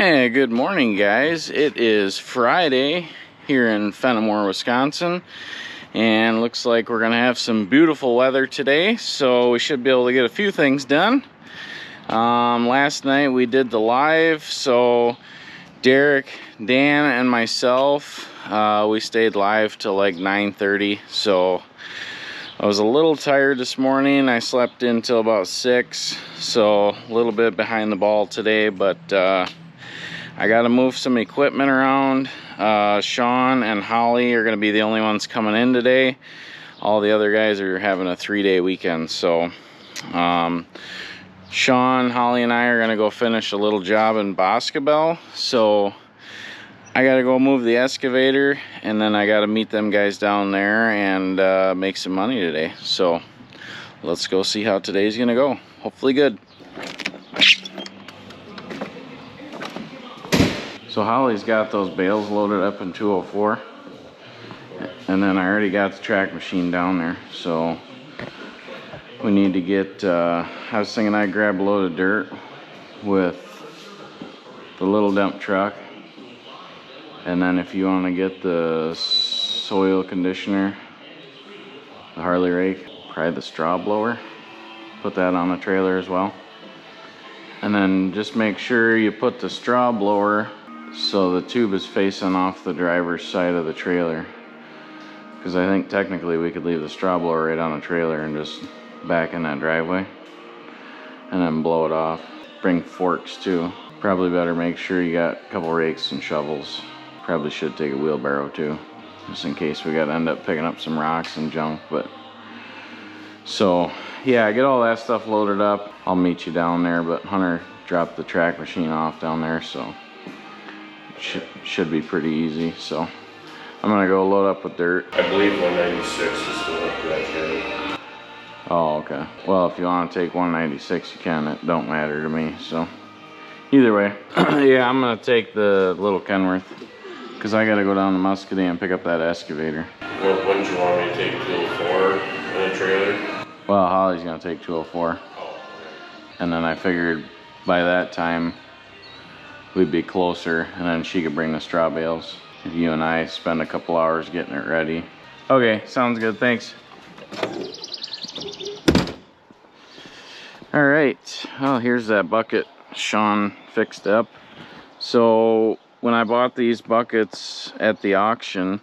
Hey, good morning, guys. It is Friday here in Fenimore, Wisconsin, and looks like we're gonna have some beautiful weather today, so we should be able to get a few things done. Last night we did the live, so Derek, Dan, and myself, we stayed live till like 9:30, so I was a little tired this morning. I slept in till about 6, so a little bit behind the ball today, but I got to move some equipment around. Sean and Holly are going to be the only ones coming in today. All the other guys are having a 3-day weekend, so Sean, Holly, and I are going to go finish a little job in Pagel, so I got to go move the excavator, and then I got to meet them guys down there and make some money today. So let's go see how today's gonna go. Hopefully good. So Holly's got those bales loaded up in 204, and then I already got the track machine down there, so we need to get I was thinking I'd grab a load of dirt with the little dump truck. And then if you want to get the soil conditioner, the Harley rake, probably the straw blower, put that on the trailer as well. And then just make sure you put the straw blower so the tube is facing off the driver's side of the trailer. Because I think technically we could leave the straw blower right on the trailer and just back in that driveway. And then blow it off. Bring forks too. Probably better make sure you got a couple rakes and shovels. Probably should take a wheelbarrow too, just in case we gotta end up picking up some rocks and junk. But so yeah, get all that stuff loaded up. I'll meet you down there, but Hunter dropped the track machine off down there, so it should be pretty easy. So I'm gonna go load up with dirt. I believe 196 is still up to that channel. Oh, okay. Well, if you want to take 196, you can. It don't matter to me. So either way, yeah, I'm gonna take the little Kenworth, because I got to go down to Muscatine and pick up that excavator. When do you want me to take 204 in a trailer? Well, Holly's going to take 204. Oh. And then I figured by that time we'd be closer, and then she could bring the straw bales. If you and I spend a couple hours getting it ready. Okay, sounds good. Thanks. All right. Well, here's that bucket Sean fixed up. So when I bought these buckets at the auction,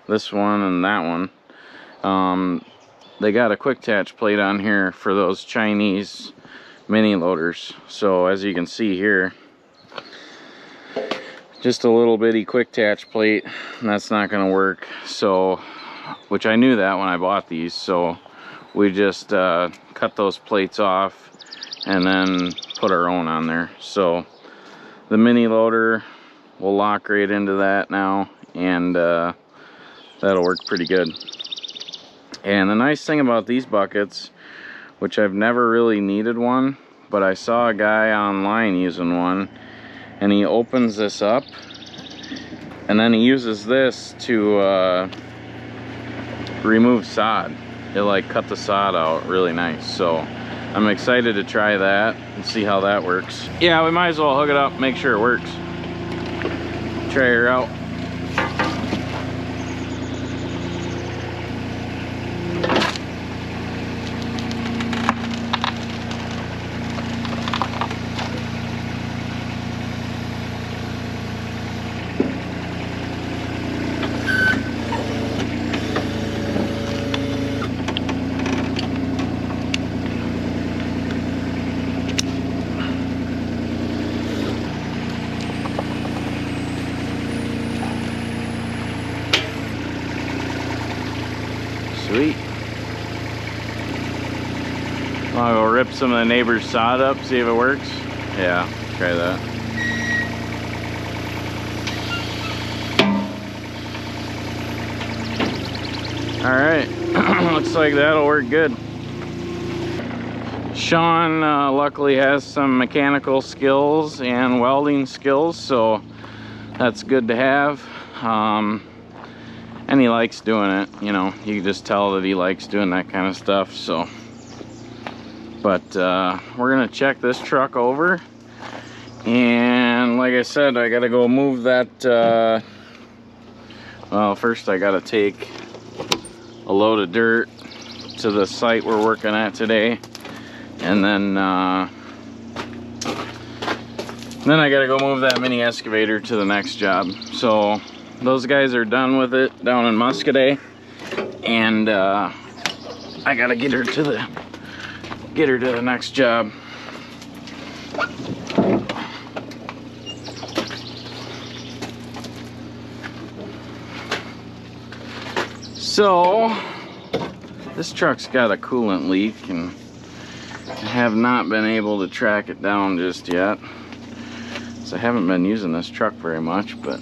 this one and that one, they got a quick attach plate on here for those Chinese mini loaders. So as you can see here, just a little bitty quick attach plate, and that's not going to work. So, which I knew that when I bought these, so we just cut those plates off and then put our own on there. So the mini loader will lock right into that now, and that'll work pretty good. And the nice thing about these buckets, which I've never really needed one, but I saw a guy online using one, and he opens this up and then he uses this to remove sod. It like cut the sod out really nice. So I'm excited to try that and see how that works. Yeah, we might as well hook it up, make sure it works. Try her out. Sweet. I'll go rip some of the neighbor's sod up, see if it works. Yeah, try that. All right, looks like that'll work good. Sean luckily has some mechanical skills and welding skills, so that's good to have. And he likes doing it, you know, you can just tell that he likes doing that kind of stuff. So but we're gonna check this truck over And like I said, I gotta go move that, well, first I gotta take a load of dirt to the site we're working at today. And then I gotta go move that mini excavator to the next job. So those guys are done with it down in Muscadet. And I gotta get her to the next job. So this truck's got a coolant leak, and I have not been able to track it down just yet. So I haven't been using this truck very much, but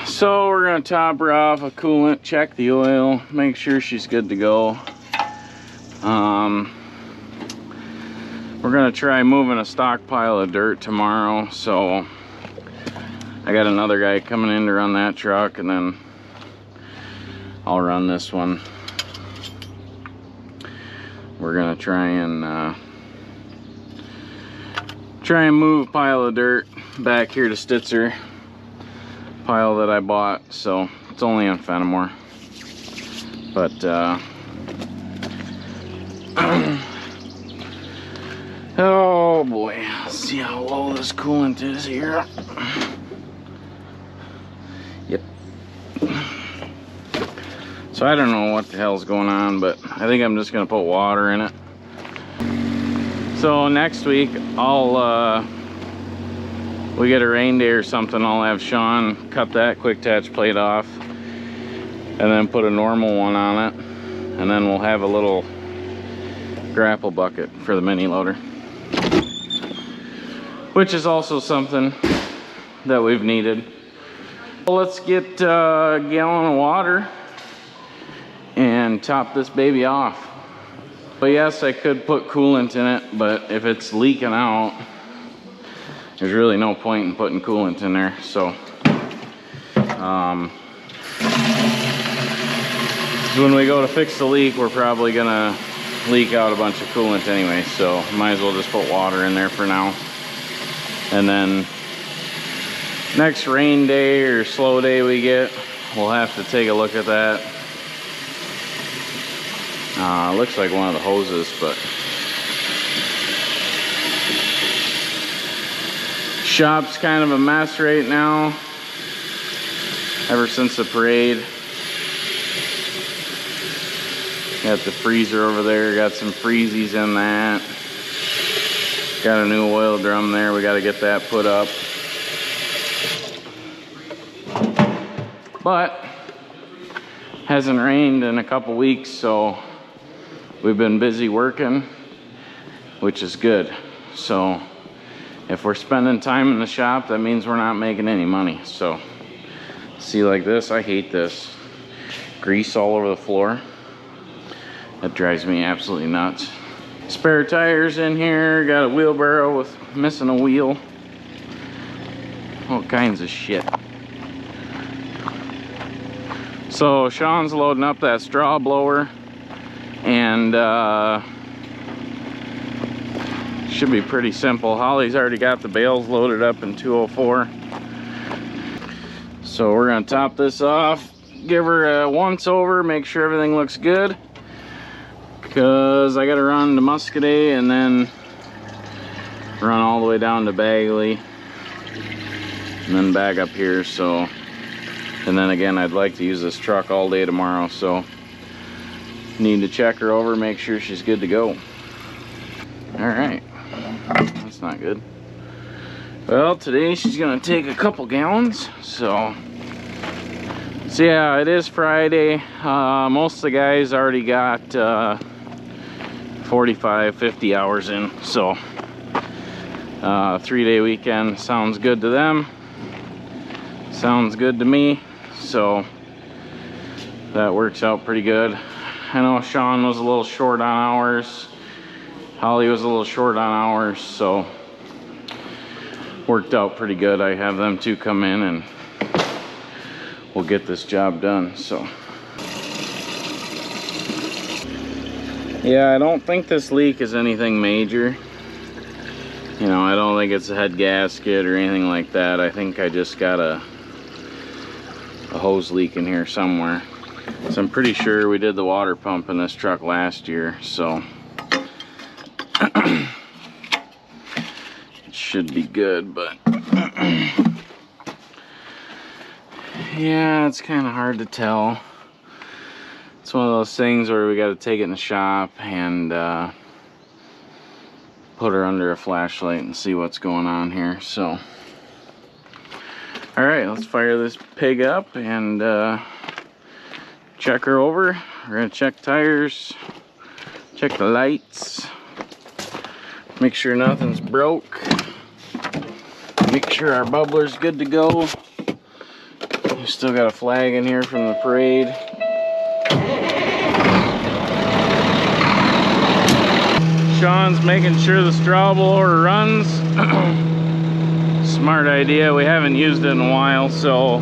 so we're gonna top her off a coolant, check the oil, make sure she's good to go. We're gonna try moving a stockpile of dirt tomorrow, so I got another guy coming in to run that truck, and then I'll run this one. We're gonna try and move a pile of dirt back here to Stitzer, pile that I bought. So it's only on Fenimore, but oh boy, let's see how low this coolant is here. Yep. So I don't know what the hell's going on, but I think I'm just gonna put water in it. So next week, we get a rain day or something, I'll have Sean cut that quick attach plate off and then put a normal one on it, and then we'll have a little grapple bucket for the mini loader, which is also something that we've needed. Well, let's get a gallon of water and top this baby off. But yes, I could put coolant in it, but if it's leaking out, there's really no point in putting coolant in there. So when we go to fix the leak, we're probably gonna leak out a bunch of coolant anyway, so might as well just put water in there for now. And then next rain day or slow day we get, we'll have to take a look at that. Looks like one of the hoses, but shop's kind of a mess right now ever since the parade. Got the freezer over there, got some freezies in that. Got a new oil drum there, we got to get that put up. But hasn't rained in a couple weeks, so we've been busy working, which is good. So if we're spending time in the shop, that means we're not making any money. So see, like this, I hate this grease all over the floor. That drives me absolutely nuts. Spare tires in here, got a wheelbarrow with missing a wheel, all kinds of shit. So Sean's loading up that straw blower, and should be pretty simple. Holly's already got the bales loaded up in 204. So we're gonna top this off, give her a once over, make sure everything looks good, because I gotta run to Muscadet and then run all the way down to Bagley and then back up here. So, and then again, I'd like to use this truck all day tomorrow, so need to check her over, make sure she's good to go. All right, that's not good. Well, today she's gonna take a couple gallons. So yeah, it is Friday. Most of the guys already got 45, 50 hours in. So 3-day weekend sounds good to them. Sounds good to me. So that works out pretty good. I know Sean was a little short on hours. Holly was a little short on hours, so worked out pretty good. I have them two come in and we'll get this job done. So yeah, I don't think this leak is anything major. You know, I don't think it's a head gasket or anything like that. I think I just got a hose leak in here somewhere. So I'm pretty sure we did the water pump in this truck last year, so it should be good, but yeah, it's kind of hard to tell. It's one of those things where we got to take it in the shop and put her under a flashlight and see what's going on here. So all right, let's fire this pig up and check her over. We're gonna check tires, check the lights, make sure nothing's broke, make sure our bubbler's good to go. We still got a flag in here from the parade. Sean's making sure the straw blower runs. Smart idea. We haven't used it in a while, so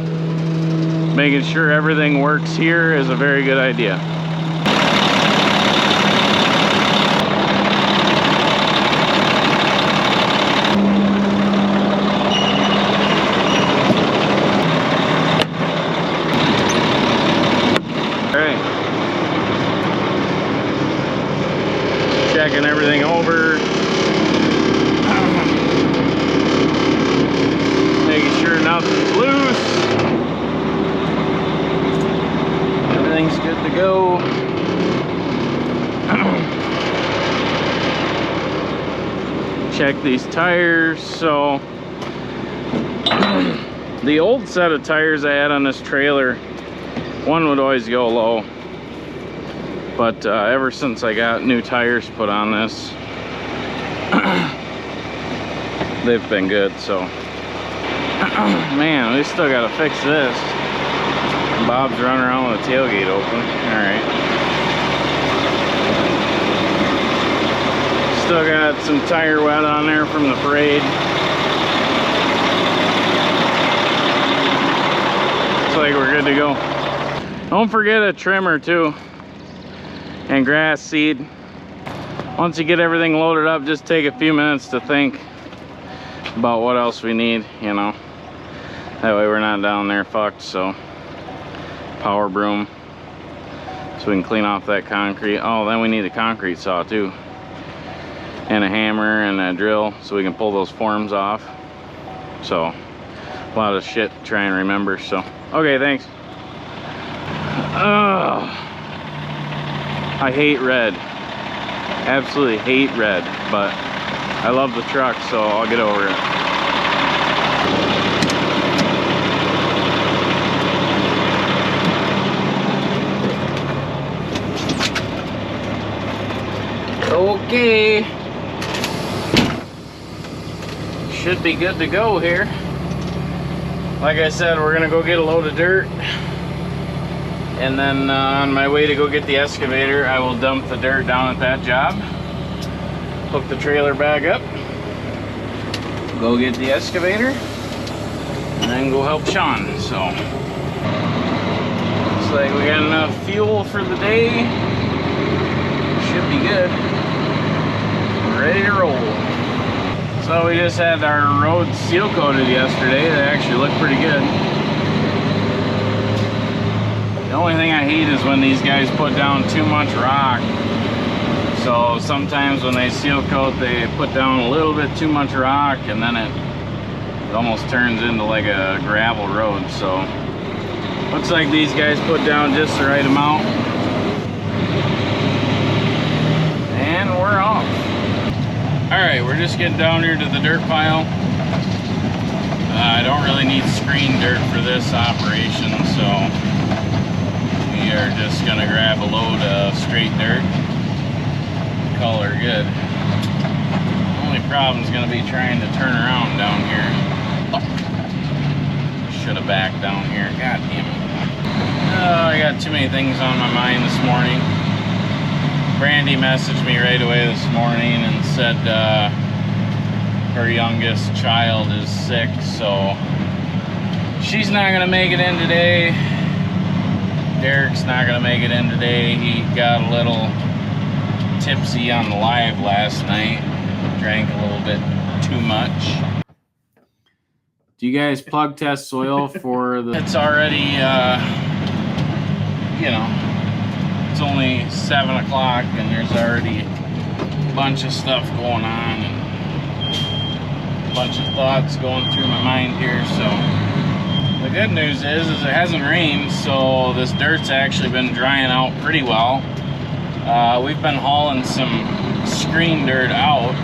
making sure everything works here is a very good idea. Checking everything over, making sure nothing's loose, everything's good to go. Check these tires. So the old set of tires I had on this trailer, one would always go low. But ever since I got new tires put on this, they've been good. So man, we still got to fix this. Bob's running around with the tailgate open. All right, still got some tire wet on there from the parade. Looks like we're good to go. Don't forget a trimmer too, and grass seed. Once you get everything loaded up, just take a few minutes to think about what else we need, you know. That way we're not down there fucked. So power broom so we can clean off that concrete. Oh, then we need a concrete saw too, and a hammer and a drill so we can pull those forms off. So a lot of shit to try and remember. So okay, thanks. I hate red, absolutely hate red, but I love the truck, so I'll get over it. Okay, should be good to go here. Like I said, we're gonna go get a load of dirt, and then on my way to go get the excavator, I will dump the dirt down at that job, hook the trailer back up, go get the excavator, and then go help Sean. So looks like we got enough fuel for the day. Should be good. We're ready to roll. So we just had our roads seal coated yesterday. They actually look pretty good. The only thing I hate is when these guys put down too much rock. So sometimes when they seal coat, they put down a little bit too much rock, and then it almost turns into like a gravel road. So looks like these guys put down just the right amount. And we're off. Alright, we're just getting down here to the dirt pile. I don't really need screen dirt for this operation, so we are just gonna grab a load of straight dirt, call her good. The only problem is gonna be trying to turn around down here. Oh, should have backed down here, god damn it. I got too many things on my mind this morning. Brandy messaged me right away this morning and said her youngest child is sick, so she's not gonna make it in today. Derek's not gonna make it in today. He got a little tipsy on the live last night, drank a little bit too much. Do you guys plug test soil for the... It's already, you know, it's only 7 o'clock and there's already a bunch of stuff going on and a bunch of thoughts going through my mind here. So the good news is it hasn't rained, so this dirt's actually been drying out pretty well. We've been hauling some screen dirt out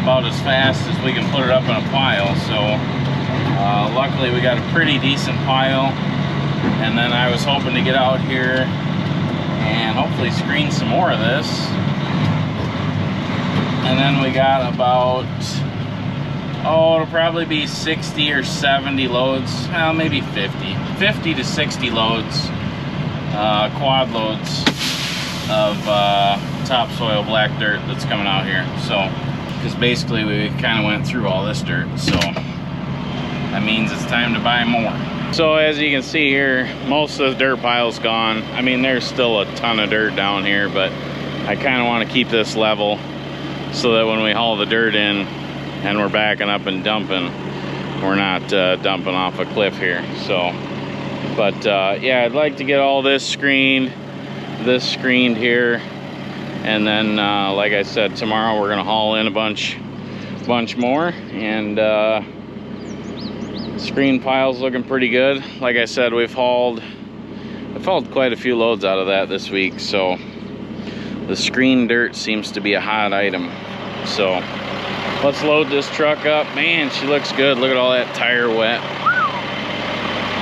about as fast as we can put it up in a pile. So luckily we got a pretty decent pile, and then I was hoping to get out here and hopefully screen some more of this. And then we got about, it'll probably be 60 or 70 loads, well, maybe 50 to 60 loads, quad loads of topsoil black dirt that's coming out here. So, because basically we kind of went through all this dirt, so that means it's time to buy more. So as you can see here, most of the dirt pile's gone. I mean, there's still a ton of dirt down here, but I kind of want to keep this level so that when we haul the dirt in and we're backing up and dumping, we're not dumping off a cliff here. So, but yeah, I'd like to get all this screened here, and then like I said, tomorrow we're gonna haul in a bunch more, and screen pile's looking pretty good. Like I said, I've hauled quite a few loads out of that this week, so the screen dirt seems to be a hot item. So let's load this truck up. Man, she looks good. Look at all that tire wet.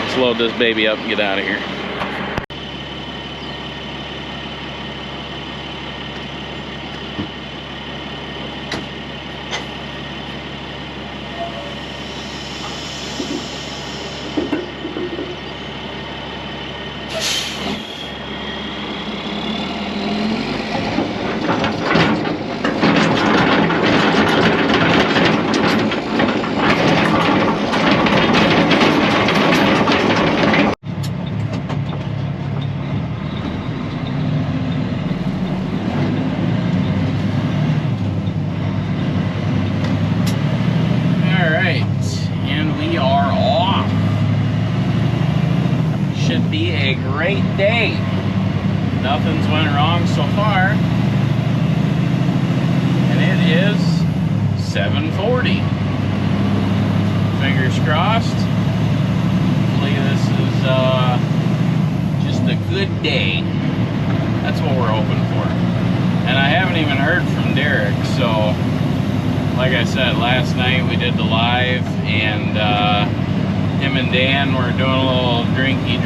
Let's load this baby up and get out of here. Great day. Nothing's went wrong so far, and it is 7:40. Fingers crossed. Hopefully this is just a good day. That's what we're hoping for. And I haven't even heard from Derek, so like I said, last night we did the live, and him and Dan were doing a little drinky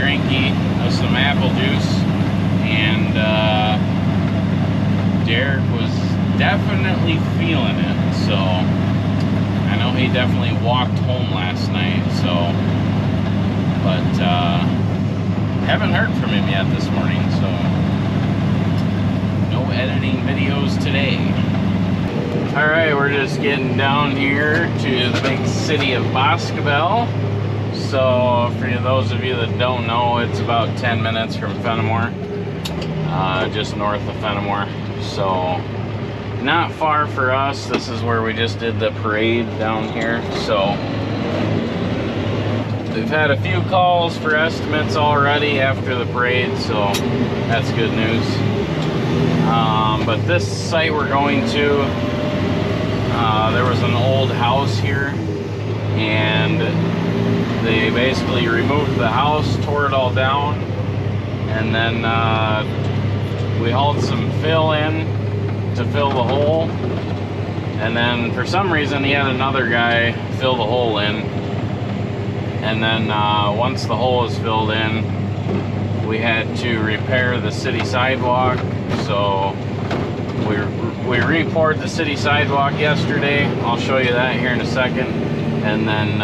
of some apple juice, and Derek was definitely feeling it. So I know he definitely walked home last night, so, but haven't heard from him yet this morning, so no editing videos today. All right, we're just getting down here to the big city of Pagel. So for those of you that don't know, it's about 10 minutes from Fenimore, just north of Fenimore. So not far for us. This is where we just did the parade down here. So we've had a few calls for estimates already after the parade, so that's good news. But this site we're going to, there was an old house here, and they basically removed the house, tore it all down, and then we hauled some fill in to fill the hole, and then for some reason he had another guy fill the hole in, and then once the hole is filled in, we had to repair the city sidewalk. So we re-poured the city sidewalk yesterday. I'll show you that here in a second, and then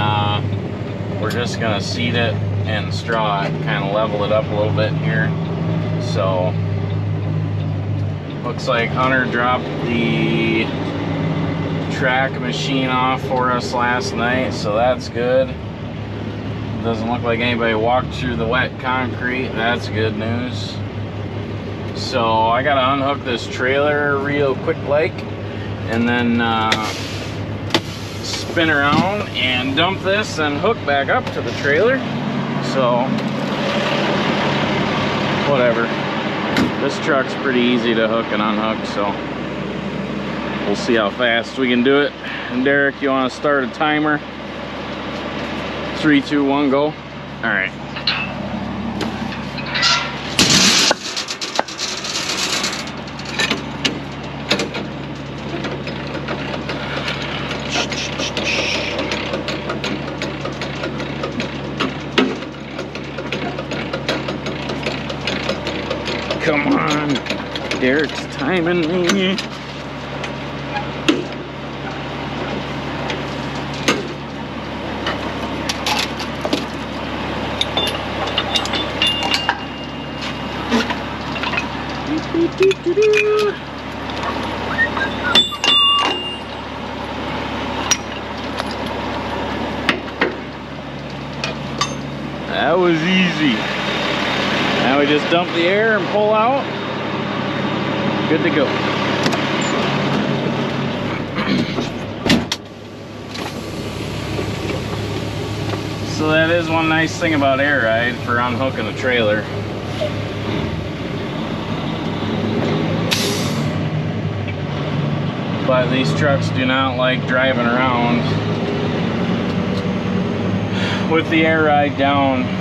we're just gonna seed it and straw it, kind of level it up a little bit here. So looks like Hunter dropped the track machine off for us last night, so that's good. Doesn't look like anybody walked through the wet concrete. That's good news. So I gotta unhook this trailer real quick like, and then spin around and dump this and hook back up to the trailer. So, whatever. This truck's pretty easy to hook and unhook, so we'll see how fast we can do it. And Derek, you want to start a timer? 3, 2, 1, go. All right. Come on, Derek's timing me. That was easy. Now we just dump the air and pull out. Good to go. So that is one nice thing about air ride for unhooking a trailer. But these trucks do not like driving around with the air ride down.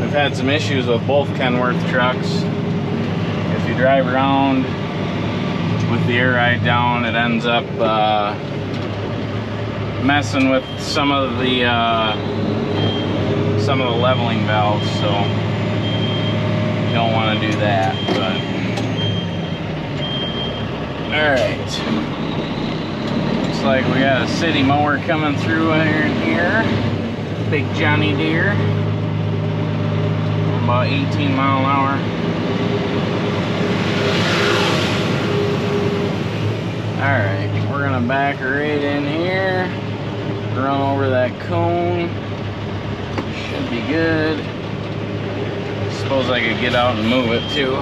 We've had some issues with both Kenworth trucks. If you drive around with the air ride down, it ends up messing with some of the leveling valves, so you don't want to do that. But all right, looks like we got a city mower coming through here. Big Johnny Deere. About 18 mile an hour. Alright, we're gonna back right in here, run over that cone. Should be good. Suppose I could get out and move it too.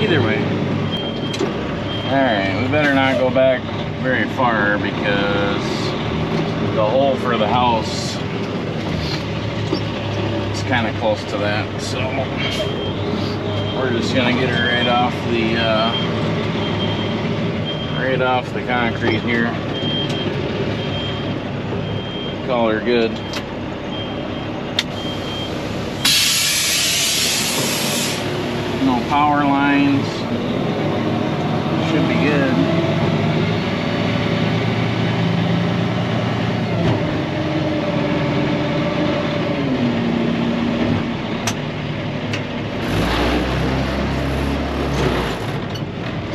Either way. Alright, we better not go back very far because the hole for the house kind of close to that, so we're just gonna get her right off the concrete here. Call her good. No power lines. Should be good.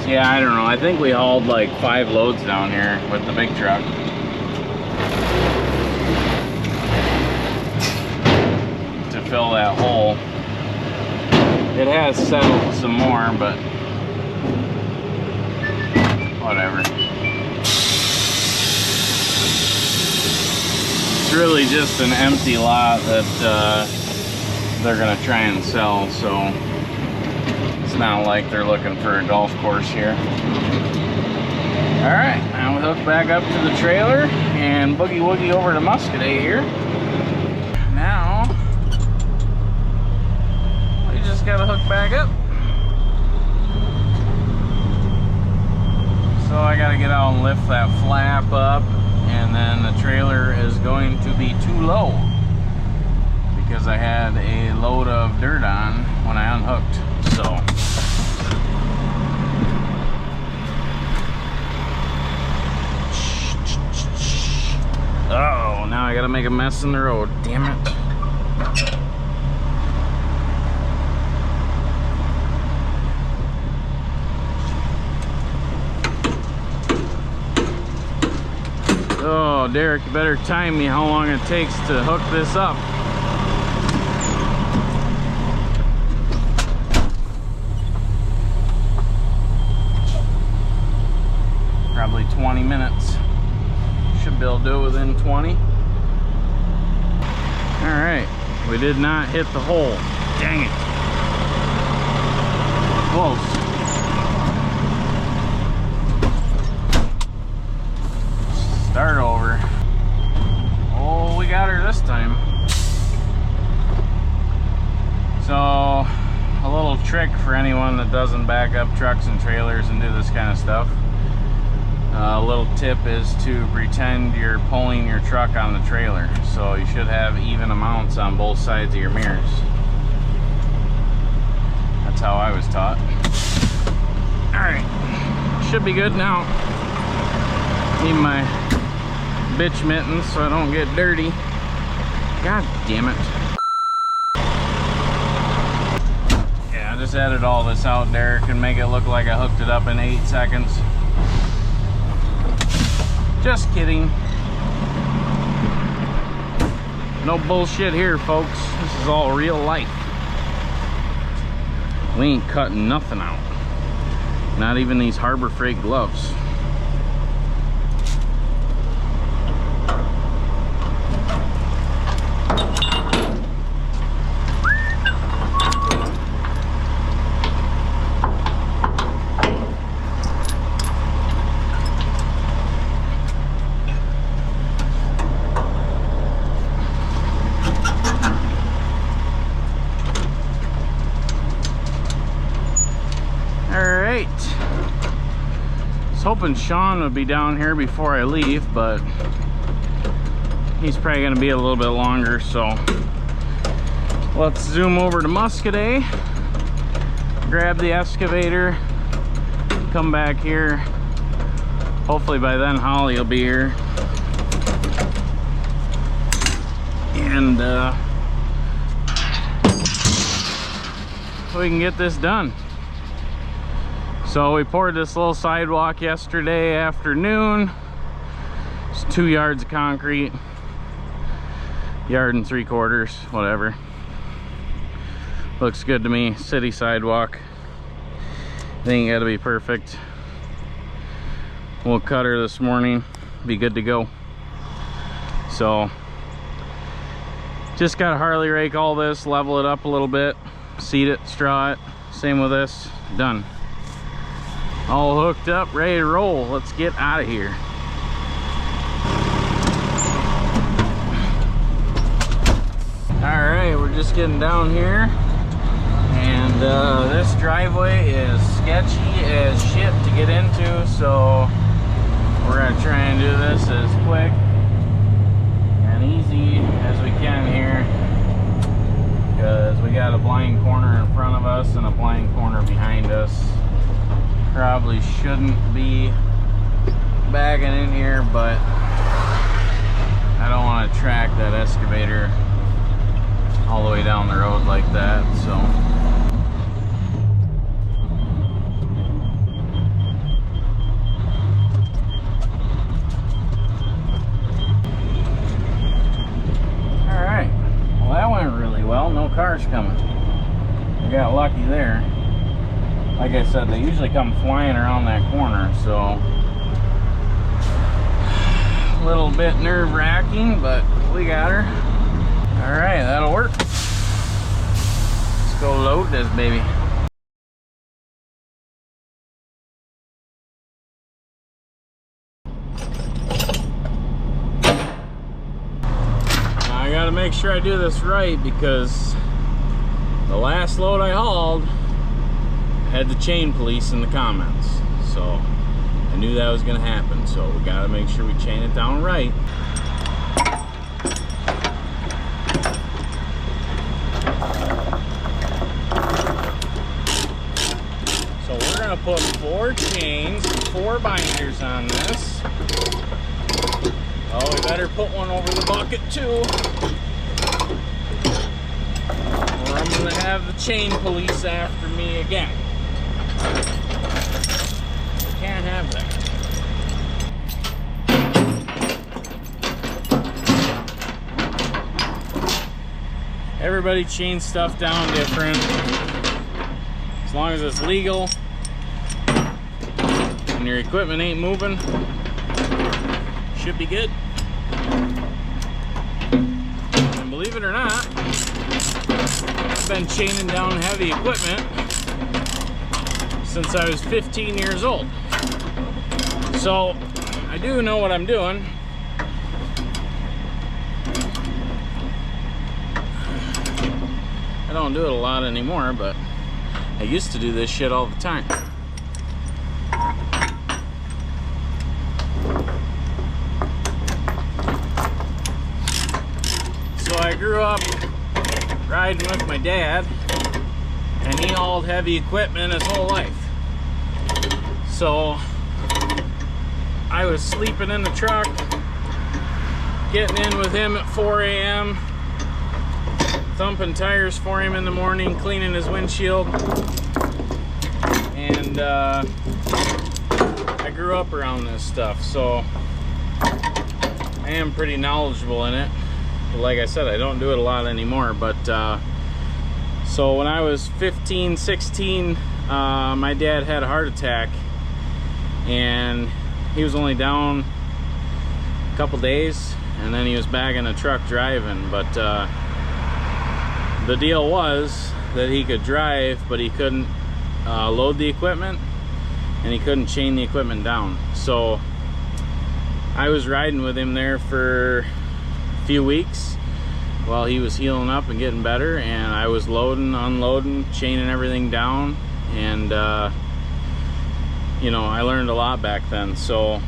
Yeah, I don't know. I think we hauled like 5 loads down here with the big truck. To fill that hole. It has settled some more, but whatever. It's really just an empty lot that they're gonna try and sell, so it's not like they're looking for a golf course here. Alright, now we hook back up to the trailer and boogie woogie over to Muscadet here. Now, we just gotta hook back up. So I gotta get out and lift that flap up, and then the trailer is going to be too low because I had a load of dirt on when I unhooked. So oh, now I gotta make a mess in the road. Damn it. Oh, Derek, you better time me how long it takes to hook this up. Probably 20 minutes. Should be able to do it within 20. Alright, we did not hit the hole. Dang it. Close. this time. So a little trick for anyone that doesn't back up trucks and trailers and do this kind of stuff. A little tip is to pretend you're pulling your truck on the trailer. So you should have even amounts on both sides of your mirrors. That's how I was taught. Alright, should be good now. Need my bitch mittens so I don't get dirty. God damn it. Yeah, I just added all this out there. Can make it look like I hooked it up in 8 seconds. Just kidding. No bullshit here, folks. This is all real life. We ain't cutting nothing out. Not even these Harbor Freight gloves. Hoping Sean would be down here before I leave, but he's probably going to be a little bit longer, so let's zoom over to Muscadet, grab the excavator, come back here. Hopefully by then Holly will be here, and we can get this done. So we poured this little sidewalk yesterday afternoon. It's 2 yards of concrete, 1 3/4 yards, whatever. Looks good to me. City sidewalk. It ain't gotta be perfect. We'll cut her this morning, be good to go. So just gotta Harley rake all this, level it up a little bit, seed it, straw it. Same with this. Done. All hooked up, ready to roll. Let's get out of here. All right, we're just getting down here, and this driveway is sketchy as shit to get into, so we're gonna try and do this as quick and easy as we can here, because we got a blind corner in front of us and a blind corner behind us. Probably shouldn't be bagging in here, but I don't want to track that excavator all the way down the road like that, so alright, well that went really well. No cars coming. We got lucky there. Like I said, they usually come flying around that corner, so a little bit nerve-wracking, but we got her. All right, that'll work. Let's go load this baby. Now I gotta make sure I do this right, because the last load I hauled had the chain police in the comments, so I knew that was gonna happen, so we gotta make sure we chain it down right. So we're gonna put 4 chains, 4 binders on this. Oh, we better put one over the bucket too, or I'm gonna have the chain police after me again. Can't have that. Everybody chains stuff down different. As long as it's legal and your equipment ain't moving, should be good. And believe it or not, I've been chaining down heavy equipment since I was 15 years old. So I do know what I'm doing. I don't do it a lot anymore, but I used to do this shit all the time. So I grew up riding with my dad, and he hauled heavy equipment his whole life. So I was sleeping in the truck, getting in with him at 4 a.m., thumping tires for him in the morning, cleaning his windshield. And I grew up around this stuff, so I am pretty knowledgeable in it. But like I said, I don't do it a lot anymore. But so when I was 15, 16, my dad had a heart attack, and he was only down a couple days, and then he was back in a truck driving. But the deal was that he could drive, but he couldn't load the equipment, and he couldn't chain the equipment down. So I was riding with him there for a few weeks while he was healing up and getting better, and I was loading, unloading, chaining everything down. And you know, I learned a lot back then. So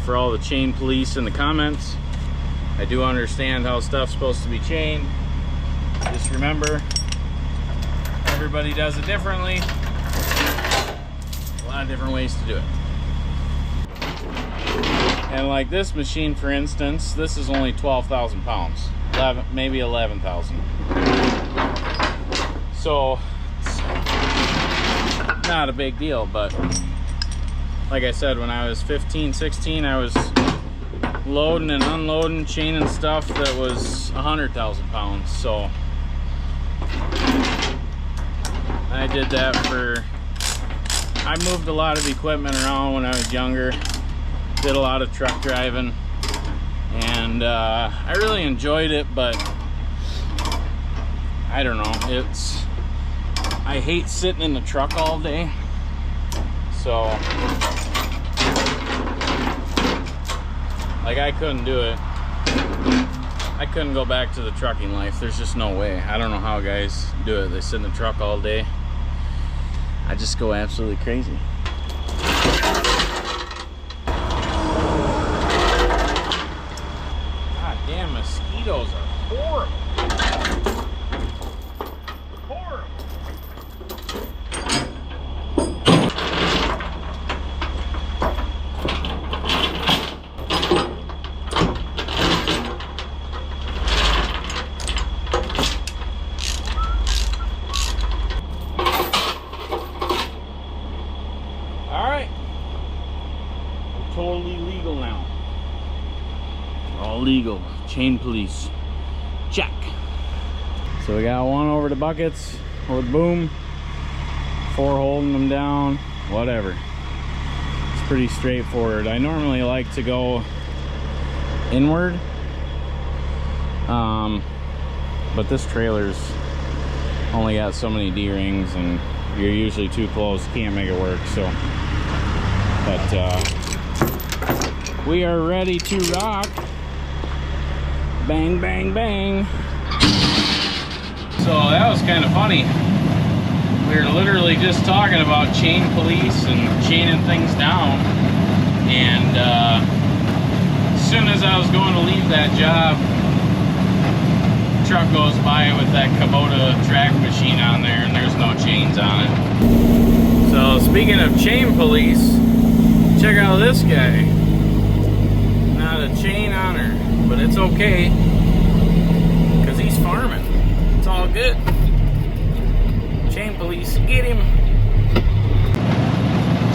for all the chain police in the comments, I do understand how stuff's supposed to be chained. Just remember, everybody does it differently. A lot of different ways to do it. And like this machine, for instance, this is only 12,000 pounds, maybe 11,000. So it's not a big deal. But like I said, when I was 15, 16, I was loading and unloading, chaining stuff that was 100,000 pounds. So I did that I moved a lot of equipment around when I was younger, did a lot of truck driving, and I really enjoyed it. But I don't know, I hate sitting in the truck all day, so like I couldn't do it. I couldn't go back to the trucking life. There's just no way. I don't know how guys do it. They sit in the truck all day. I just go absolutely crazy. God damn, mosquitoes are horrible. Horrible. Totally legal now. All legal. Chain police. Check. So we got one over the buckets with boom, 4 holding them down, whatever. It's pretty straightforward. I normally like to go inward, but this trailer's only got so many D-rings, and you're usually too close, can't make it work. So, but we are ready to rock. Bang, bang, bang. So that was kind of funny. We were literally just talking about chain police and chaining things down, and as soon as I was going to leave that job, truck goes by with that Kubota track machine on there, and there's no chains on it. So speaking of chain police, check out this guy. Not a chain on her, but it's okay, because he's farming. It's all good. Chain police, get him.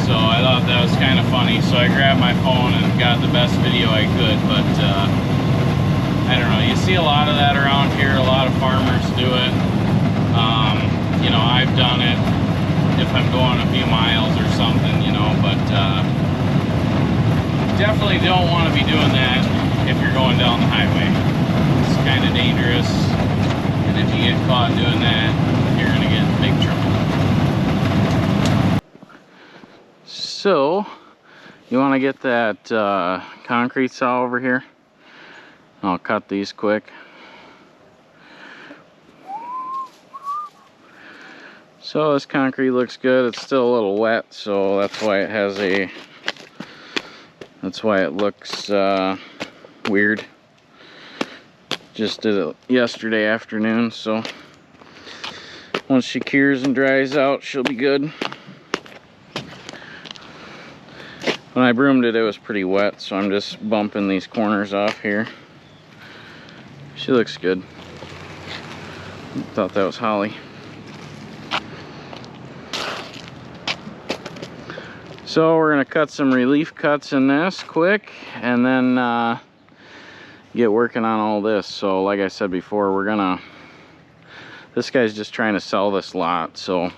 So I thought that was kind of funny, so I grabbed my phone and got the best video I could. But I don't know, you see a lot of that around here. A lot of farmers do it. You know, I've done it if I'm going a few miles or something, you know, but definitely don't want to be doing that if you're going down the highway. It's kind of dangerous, and if you get caught doing that, you're going to get in big trouble. So, you want to get that concrete saw over here? I'll cut these quick. So this concrete looks good. It's still a little wet, so that's why it has that's why it looks weird. Just did it yesterday afternoon, so once she cures and dries out, she'll be good. When I broomed it, it was pretty wet, so I'm just bumping these corners off here. She looks good. Thought that was holly. So we're gonna cut some relief cuts in this quick, and then get working on all this. So like I said before, this guy's just trying to sell this lot, so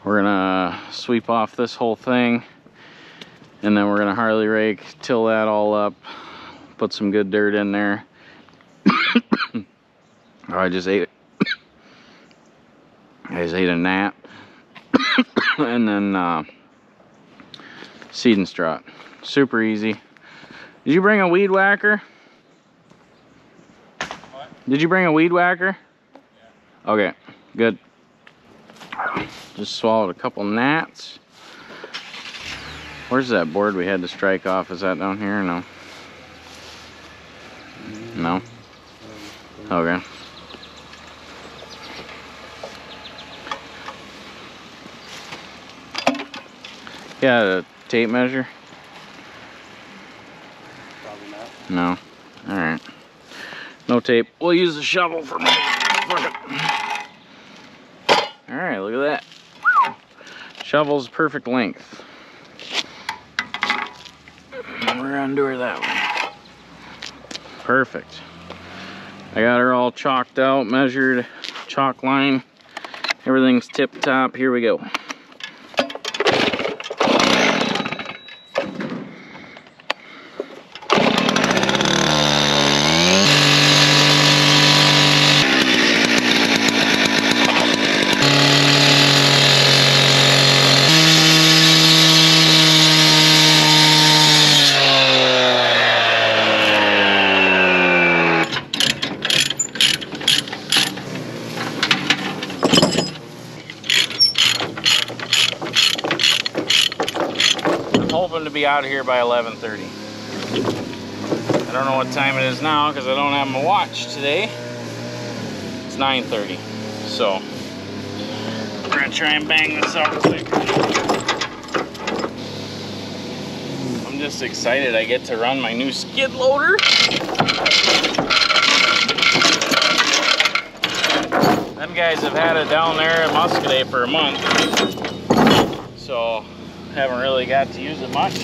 we're gonna sweep off this whole thing, and then we're gonna Harley rake, till that all up, put some good dirt in there. Oh, I just ate a gnat. And then seed and strut. Super easy. Did you bring a weed whacker? What? Did you bring a weed whacker? Yeah. Okay, good. Just swallowed a couple gnats. Where's that board we had to strike off? Is that down here or no? No? Okay. Yeah, the tape measure? Probably not. No. Alright. No tape. We'll use the shovel for me. Fuck it. Alright, look at that. Shovel's perfect length. And we're gonna do her that way. Perfect. I got her all chalked out, measured, chalk line. Everything's tip top. Here we go. Hoping to be out of here by 11:30. I don't know what time it is now because I don't have my watch today. It's 9:30, so we're gonna try and bang this up quick. I'm just excited I get to run my new skid loader. Them guys have had it down there at Muscadet for a month, so haven't really got to use it much.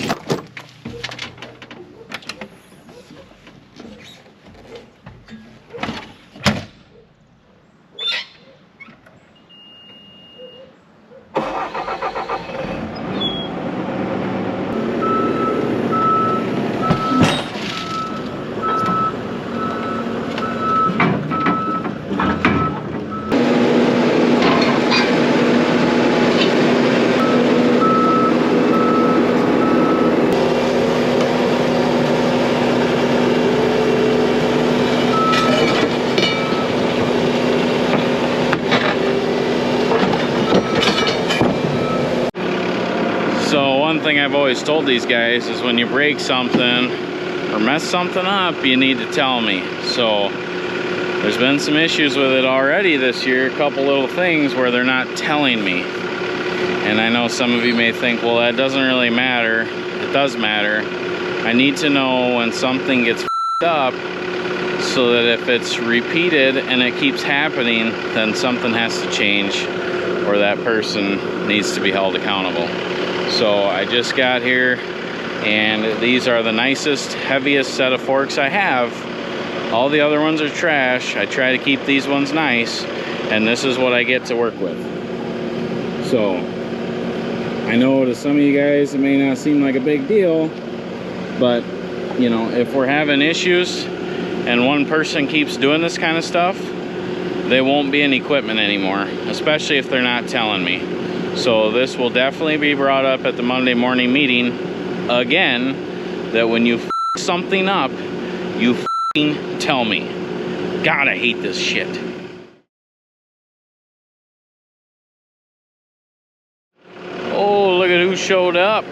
One thing I've always told these guys is when you break something or mess something up, you need to tell me. So there's been some issues with it already this year, a couple little things where they're not telling me. And I know some of you may think, well, that doesn't really matter. It does matter. I need to know when something gets f***ed up so that if it's repeated and it keeps happening, then something has to change or that person needs to be held accountable. So I just got here and these are the nicest, heaviest set of forks I have. All the other ones are trash. I try to keep these ones nice, and this is what I get to work with. So I know to some of you guys it may not seem like a big deal, but you know, if we're having issues and one person keeps doing this kind of stuff, they won't be in equipment anymore, especially if they're not telling me. So this will definitely be brought up at the Monday morning meeting again, that when you f something up, you f***ing tell me. God, I hate this shit. showed up.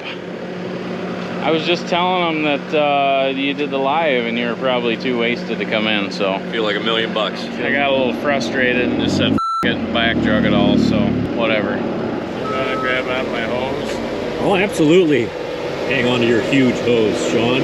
I was just telling them that you did the live and you were probably too wasted to come in, so. Feel like $1 million. I got a little frustrated and just said, F it, and back drug it all, so whatever. Grab out my hose. Oh, absolutely. Hang on to your huge hose, Sean.